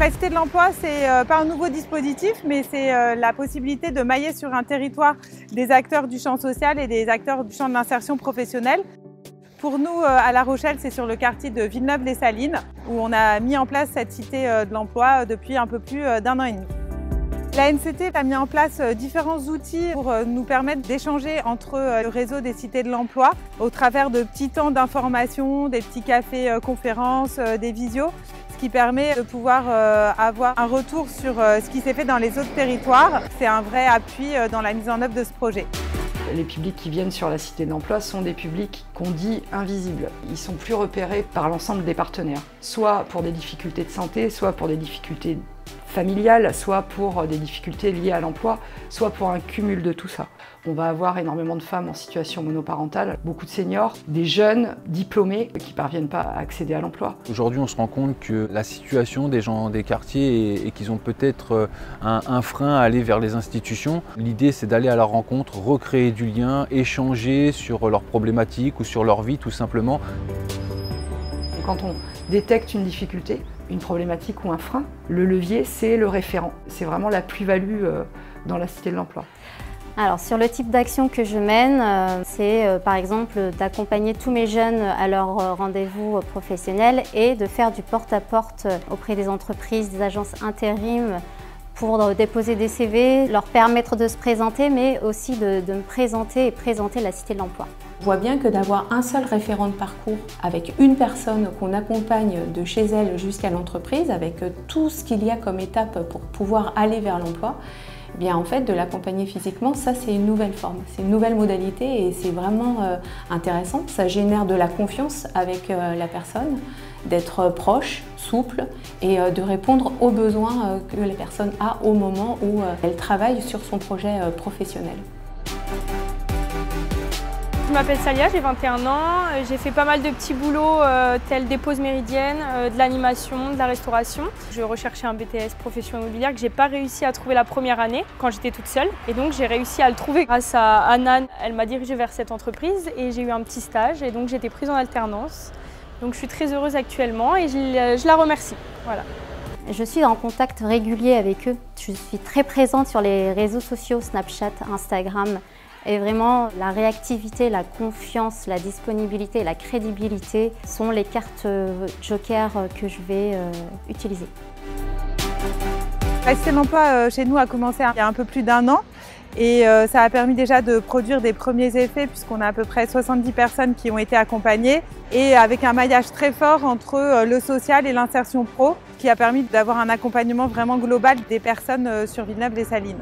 La Cité de l'Emploi, c'est pas un nouveau dispositif, mais c'est la possibilité de mailler sur un territoire des acteurs du champ social et des acteurs du champ de l'insertion professionnelle. Pour nous, à La Rochelle, c'est sur le quartier de Villeneuve-les-Salines, où on a mis en place cette Cité de l'Emploi depuis un peu plus d'1 an et demi. La NCT a mis en place différents outils pour nous permettre d'échanger entre le réseau des cités de l'emploi au travers de petits temps d'information, des petits cafés conférences, des visios, ce qui permet de pouvoir avoir un retour sur ce qui s'est fait dans les autres territoires. C'est un vrai appui dans la mise en œuvre de ce projet. Les publics qui viennent sur la Cité de l'Emploi sont des publics qu'on dit invisibles. Ils ne sont plus repérés par l'ensemble des partenaires, soit pour des difficultés de santé, soit pour des difficultés familiales, soit pour des difficultés liées à l'emploi, soit pour un cumul de tout ça. On va avoir énormément de femmes en situation monoparentale, beaucoup de seniors, des jeunes diplômés qui ne parviennent pas à accéder à l'emploi. Aujourd'hui, on se rend compte que la situation des gens des quartiers et qu'ils ont peut-être un frein à aller vers les institutions. L'idée, c'est d'aller à leur rencontre, recréer du lien, échanger sur leurs problématiques ou sur leur vie tout simplement. Quand on détecte une difficulté, une problématique ou un frein, le levier, c'est le référent. C'est vraiment la plus-value dans la Cité de l'Emploi. Alors sur le type d'action que je mène, c'est par exemple d'accompagner tous mes jeunes à leur rendez-vous professionnel et de faire du porte-à-porte auprès des entreprises, des agences intérim pour déposer des CV, leur permettre de se présenter, mais aussi de me présenter et présenter la Cité de l'Emploi. Je vois bien que d'avoir un seul référent de parcours avec une personne qu'on accompagne de chez elle jusqu'à l'entreprise, avec tout ce qu'il y a comme étape pour pouvoir aller vers l'emploi, eh bien en fait de l'accompagner physiquement, ça c'est une nouvelle forme, c'est une nouvelle modalité et c'est vraiment intéressant. Ça génère de la confiance avec la personne, d'être proche, souple et de répondre aux besoins que la personne a au moment où elle travaille sur son projet professionnel. Je m'appelle Salia, j'ai 21 ans, j'ai fait pas mal de petits boulots tels des pauses méridiennes, de l'animation, de la restauration. Je recherchais un BTS profession immobilière que j'ai pas réussi à trouver la première année quand j'étais toute seule. Et donc j'ai réussi à le trouver grâce à Anna. Elle m'a dirigée vers cette entreprise et j'ai eu un petit stage et donc j'ai été prise en alternance. Donc je suis très heureuse actuellement et je la remercie. Voilà. Je suis en contact régulier avec eux. Je suis très présente sur les réseaux sociaux, Snapchat, Instagram. Et vraiment, la réactivité, la confiance, la disponibilité et la crédibilité sont les cartes joker que je vais utiliser. La Cité de l'Emploi chez nous a commencé il y a un peu plus d'1 an et ça a permis déjà de produire des premiers effets puisqu'on a à peu près 70 personnes qui ont été accompagnées et avec un maillage très fort entre le social et l'insertion pro qui a permis d'avoir un accompagnement vraiment global des personnes sur Villeneuve-les-Salines.